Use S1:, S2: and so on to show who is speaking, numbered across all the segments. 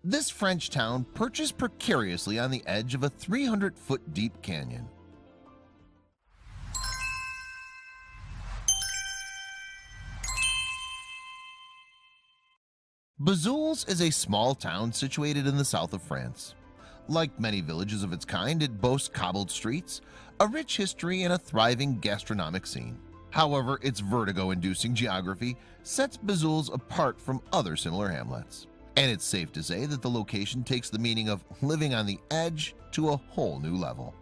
S1: This French town perches precariously on the edge of a 300-foot deep canyon. Bazoules is a small town situated in the south of France. Like many villages of its kind, it boasts cobbled streets, a rich history, and a thriving gastronomic scene. However, its vertigo-inducing geography sets Bazoules apart from other similar hamlets. And it's safe to say that the location takes the meaning of living on the edge to a whole new level.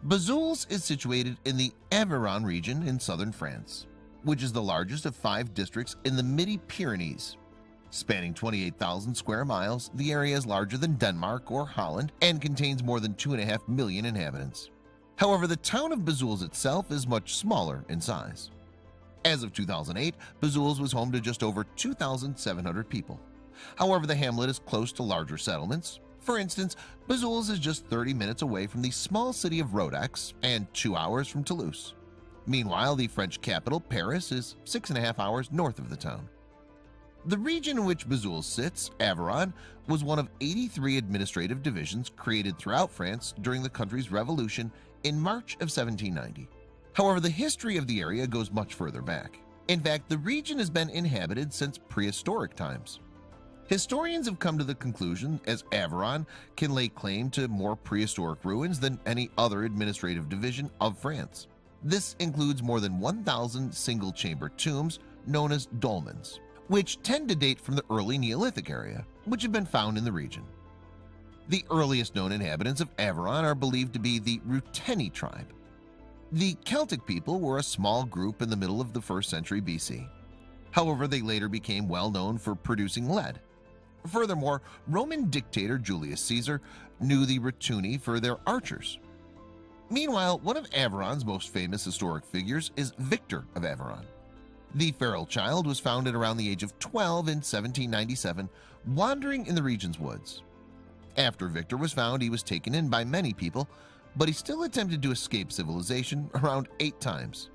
S1: Bazoules is situated in the Aveyron region in southern France, which is the largest of 5 districts in the Midi-Pyrenees. Spanning 28,000 square miles, the area is larger than Denmark or Holland and contains more than 2.5 million inhabitants. However, the town of Bazoules itself is much smaller in size. As of 2008, Bazoules was home to just over 2,700 people. However, the hamlet is close to larger settlements. For instance, Bazoules is just 30 minutes away from the small city of Rodez and 2 hours from Toulouse. Meanwhile, the French capital, Paris, is 6.5 hours north of the town. The region in which Bazoules sits, Aveyron, was one of 83 administrative divisions created throughout France during the country's revolution in March of 1790. However, the history of the area goes much further back. In fact, the region has been inhabited since prehistoric times. Historians have come to the conclusion as Aveyron can lay claim to more prehistoric ruins than any other administrative division of France. This includes more than 1,000 single-chamber tombs known as dolmens, which tend to date from the early Neolithic area, which have been found in the region. The earliest known inhabitants of Aveyron are believed to be the Ruteni tribe. The Celtic people were a small group in the middle of the 1st century BC. However, they later became well known for producing lead. Furthermore, Roman dictator Julius Caesar knew the Ruteni for their archers. Meanwhile, one of Aveyron's most famous historic figures is Victor of Aveyron. The feral child was found at around the age of 12 in 1797, wandering in the region's woods. After Victor was found, he was taken in by many people, but he still attempted to escape civilization around 8 times.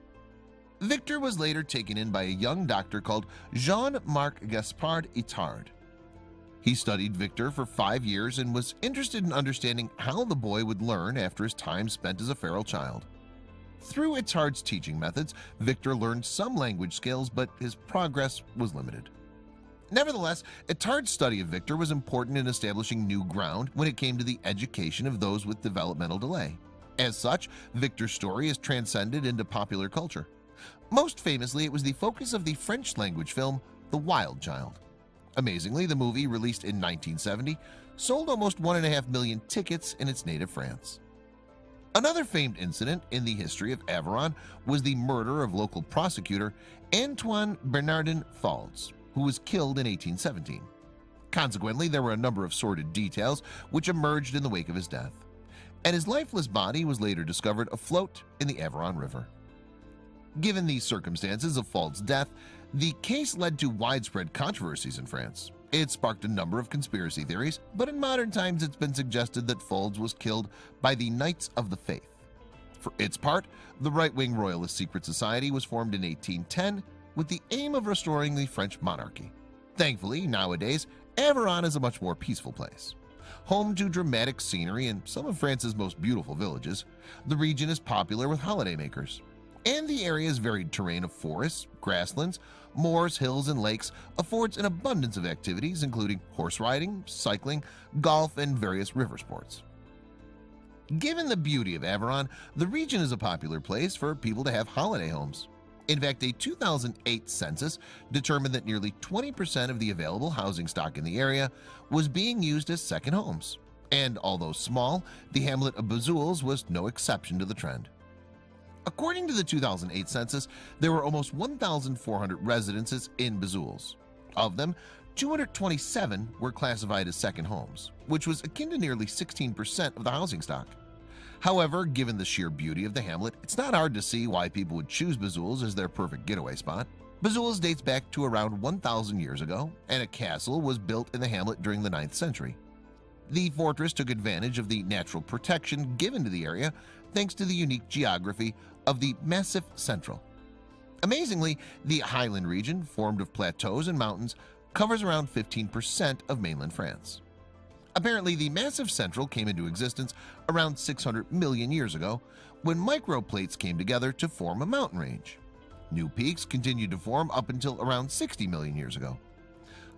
S1: Victor was later taken in by a young doctor called Jean-Marc Gaspard Itard. He studied Victor for 5 years and was interested in understanding how the boy would learn after his time spent as a feral child. Through Itard's teaching methods, Victor learned some language skills, but his progress was limited. Nevertheless, Itard's study of Victor was important in establishing new ground when it came to the education of those with developmental delay. As such, Victor's story is transcended into popular culture. Most famously, it was the focus of the French-language film The Wild Child. Amazingly, the movie, released in 1970, sold almost 1.5 million tickets in its native France. Another famed incident in the history of Aveyron was the murder of local prosecutor Antoine Bernardin Falds, who was killed in 1817. Consequently, there were a number of sordid details which emerged in the wake of his death, and his lifeless body was later discovered afloat in the Aveyron River. Given the circumstances of Falds' death, the case led to widespread controversies in France. It sparked a number of conspiracy theories, but in modern times it's been suggested that Falds was killed by the Knights of the Faith. For its part, the right-wing Royalist Secret Society was formed in 1810 with the aim of restoring the French monarchy. Thankfully, nowadays, Aveyron is a much more peaceful place. Home to dramatic scenery and some of France's most beautiful villages, the region is popular with holidaymakers. And the area's varied terrain of forests, grasslands, moors, hills, and lakes affords an abundance of activities including horse riding, cycling, golf, and various river sports. Given the beauty of Aveyron, the region is a popular place for people to have holiday homes. In fact, a 2008 census determined that nearly 20% of the available housing stock in the area was being used as second homes. And although small, the hamlet of Bazoules was no exception to the trend. According to the 2008 census, there were almost 1,400 residences in Bazoules. Of them, 227 were classified as second homes, which was akin to nearly 16% of the housing stock. However, given the sheer beauty of the hamlet, it's not hard to see why people would choose Bazoules as their perfect getaway spot. Bazoules dates back to around 1,000 years ago, and a castle was built in the hamlet during the 9th century. The fortress took advantage of the natural protection given to the area thanks to the unique geography of the Massif Central. Amazingly, the highland region, formed of plateaus and mountains, covers around 15% of mainland France. Apparently, the massive central came into existence around 600 million years ago when microplates came together to form a mountain range. New peaks continued to form up until around 60 million years ago.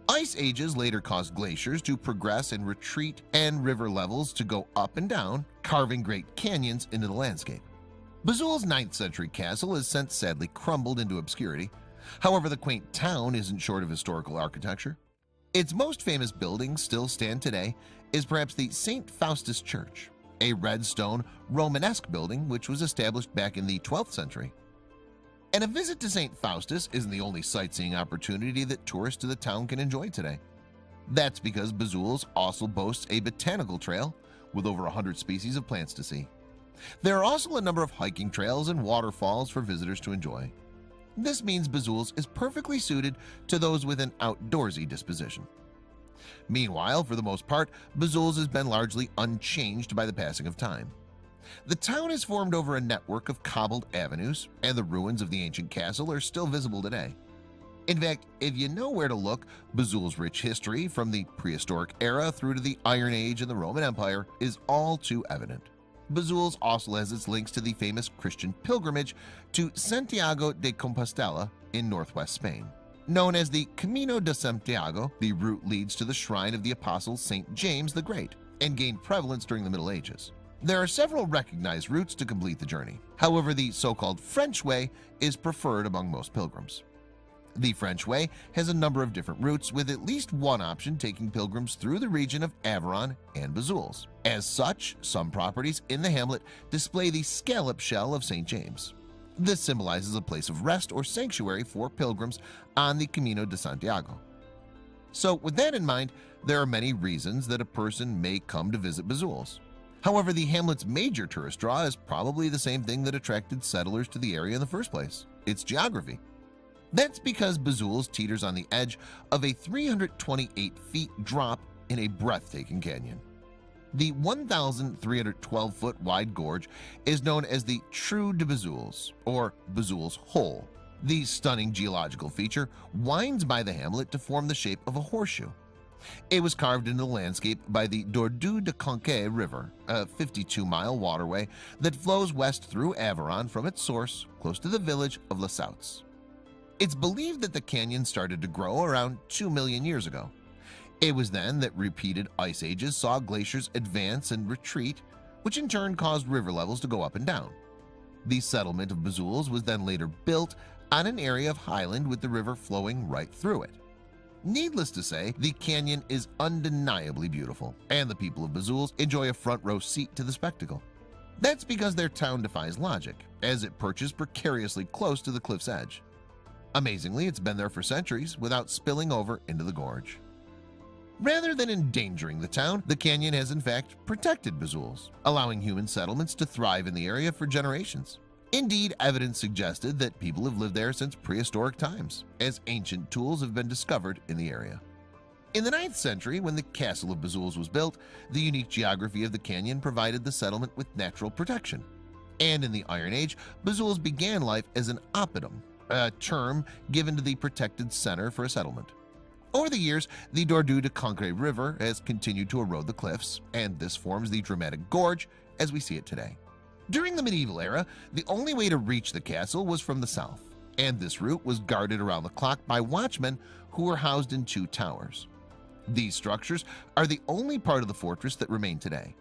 S1: Ice ages later caused glaciers to progress and retreat and river levels to go up and down, carving great canyons into the landscape. Bazul's 9th century castle has since sadly crumbled into obscurity. However, the quaint town isn't short of historical architecture. Its most famous buildings still stand today is perhaps the St. Faustus Church, a red stone Romanesque building which was established back in the 12th century. And a visit to St. Faustus isn't the only sightseeing opportunity that tourists to the town can enjoy today. That's because Bazul's also boasts a botanical trail with over 100 species of plants to see. There are also a number of hiking trails and waterfalls for visitors to enjoy. This means Bazul's is perfectly suited to those with an outdoorsy disposition. Meanwhile, for the most part, Bazul's has been largely unchanged by the passing of time. The town is formed over a network of cobbled avenues, and the ruins of the ancient castle are still visible today. In fact, if you know where to look, Bazul's rich history from the prehistoric era through to the Iron Age and the Roman Empire is all too evident. Bazul's also has its links to the famous Christian pilgrimage to Santiago de Compostela in northwest Spain. Known as the Camino de Santiago, the route leads to the shrine of the apostle St. James the Great and gained prevalence during the Middle Ages. There are several recognized routes to complete the journey. However, the so-called French way is preferred among most pilgrims. The French way has a number of different routes, with at least one option taking pilgrims through the region of Aveyron and Bazul's. As such, some properties in the hamlet display the scallop shell of St. James. This symbolizes a place of rest or sanctuary for pilgrims on the Camino de Santiago. So with that in mind, there are many reasons that a person may come to visit Bazul's. However, the hamlet's major tourist draw is probably the same thing that attracted settlers to the area in the first place: its geography. That's because Bazul's teeters on the edge of a 328 feet drop in a breathtaking canyon. The 1,312-foot wide gorge is known as the Trou de Bazul's, or Bazul's Hole. The stunning geological feature winds by the hamlet to form the shape of a horseshoe. It was carved into the landscape by the Dordoue de Conques River, a 52-mile waterway that flows west through Aveyron from its source close to the village of Les Sauts. It's believed that the canyon started to grow around 2 million years ago. It was then that repeated ice ages saw glaciers advance and retreat, which in turn caused river levels to go up and down. The settlement of Bazul's was then later built on an area of highland with the river flowing right through it. Needless to say, the canyon is undeniably beautiful, and the people of Bazul's enjoy a front-row seat to the spectacle. That's because their town defies logic, as it perches precariously close to the cliff's edge. Amazingly, it's been there for centuries without spilling over into the gorge. Rather than endangering the town, the canyon has in fact protected Bazul's, allowing human settlements to thrive in the area for generations. Indeed, evidence suggested that people have lived there since prehistoric times, as ancient tools have been discovered in the area. In the 9th century, when the castle of Bazul's was built, the unique geography of the canyon provided the settlement with natural protection. And in the Iron Age, Bazul's began life as an oppidum, a term given to the protected center for a settlement. Over the years, the Dordoue de Conques River has continued to erode the cliffs, and this forms the dramatic gorge as we see it today. During the medieval era, the only way to reach the castle was from the south, and this route was guarded around the clock by watchmen who were housed in 2 towers. These structures are the only part of the fortress that remain today.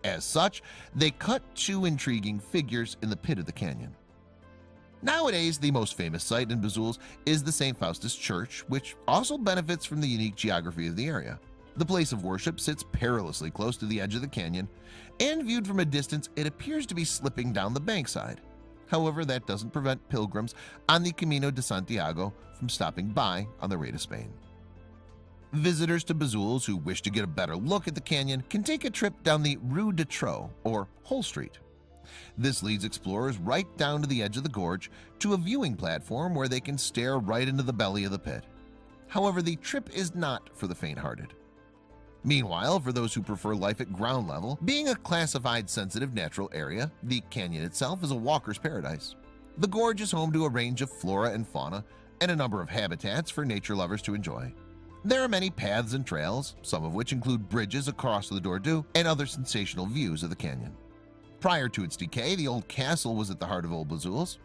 S1: As such, they cut 2 intriguing figures in the pit of the canyon. Nowadays, the most famous site in Bazul's is the St. Faustus Church, which also benefits from the unique geography of the area. The place of worship sits perilously close to the edge of the canyon, and viewed from a distance, it appears to be slipping down the bankside. However, that doesn't prevent pilgrims on the Camino de Santiago from stopping by on their way to Spain. Visitors to Bazul's who wish to get a better look at the canyon can take a trip down the Rue de Trou, or Hole Street. This leads explorers right down to the edge of the gorge to a viewing platform where they can stare right into the belly of the pit. However, the trip is not for the faint-hearted. Meanwhile, for those who prefer life at ground level, being a classified sensitive natural area, the canyon itself is a walker's paradise. The gorge is home to a range of flora and fauna and a number of habitats for nature lovers to enjoy. There are many paths and trails, some of which include bridges across the Dordogne and other sensational views of the canyon. Prior to its decay, the old castle was at the heart of Old Bazoules.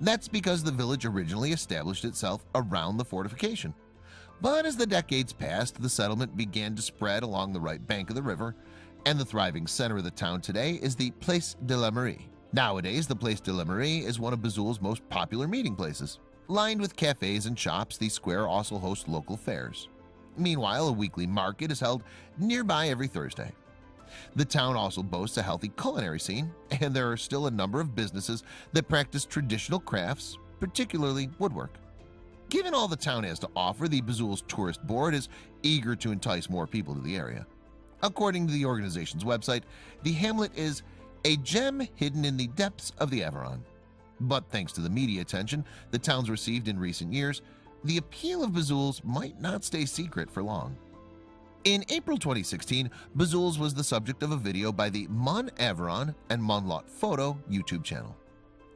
S1: That's because the village originally established itself around the fortification. But as the decades passed, the settlement began to spread along the right bank of the river, and the thriving center of the town today is the Place de la Mairie. Nowadays, the Place de la Mairie is one of Bazoules' most popular meeting places. Lined with cafes and shops, the square also hosts local fairs. Meanwhile, a weekly market is held nearby every Thursday. The town also boasts a healthy culinary scene, and there are still a number of businesses that practice traditional crafts, particularly woodwork. Given all the town has to offer, the Bazoules Tourist Board is eager to entice more people to the area. According to the organization's website, the hamlet is a gem hidden in the depths of the Aveyron. But thanks to the media attention the town's received in recent years, the appeal of Bazoules might not stay secret for long. In April 2016, Bazoules was the subject of a video by the Mon Aveyron and Mon Lot Photo YouTube channel.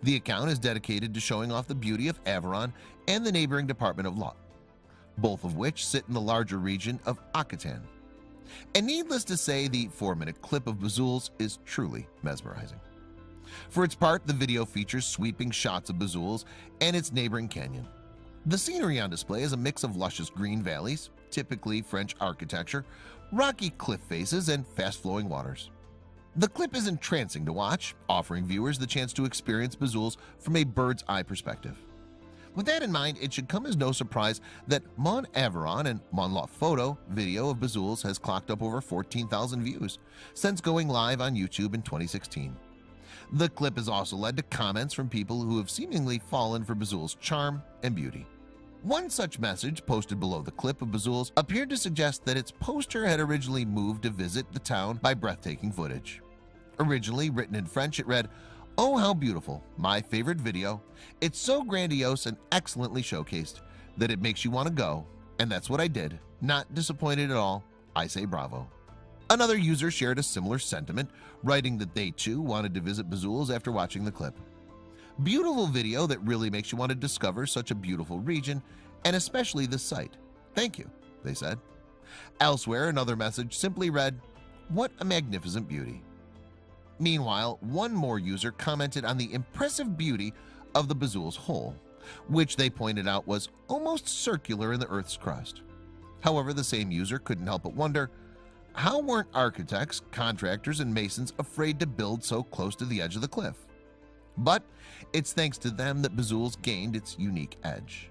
S1: The account is dedicated to showing off the beauty of Aveyron and the neighboring department of Lot, both of which sit in the larger region of Aquitaine. And needless to say, the 4-minute clip of Bazoules is truly mesmerizing. For its part, the video features sweeping shots of Bazoules and its neighboring canyon. The scenery on display is a mix of luscious green valleys, typically French architecture, rocky cliff faces, and fast-flowing waters. The clip is entrancing to watch, offering viewers the chance to experience Bazoules from a bird's-eye perspective. With that in mind, it should come as no surprise that Mon Aveyron and Mon Lot Photo video of Bazoules has clocked up over 14,000 views since going live on YouTube in 2016. The clip has also led to comments from people who have seemingly fallen for Bazoules' charm and beauty. One such message posted below the clip of Bazoules appeared to suggest that its poster had originally moved to visit the town by breathtaking footage. Originally written in French, it read, "Oh, how beautiful, my favorite video. It's so grandiose and excellently showcased that it makes you want to go, and that's what I did. Not disappointed at all. I say bravo." Another user shared a similar sentiment, writing that they too wanted to visit Bazoules after watching the clip. Beautiful video that really makes you want to discover such a beautiful region, and especially this site. Thank you, they said. Elsewhere, another message simply read, "What a magnificent beauty." Meanwhile, one more user commented on the impressive beauty of the Bazoules hole, which they pointed out was almost circular in the Earth's crust. However, the same user couldn't help but wonder, how weren't architects, contractors, and masons afraid to build so close to the edge of the cliff? But it's thanks to them that Bazoules gained its unique edge.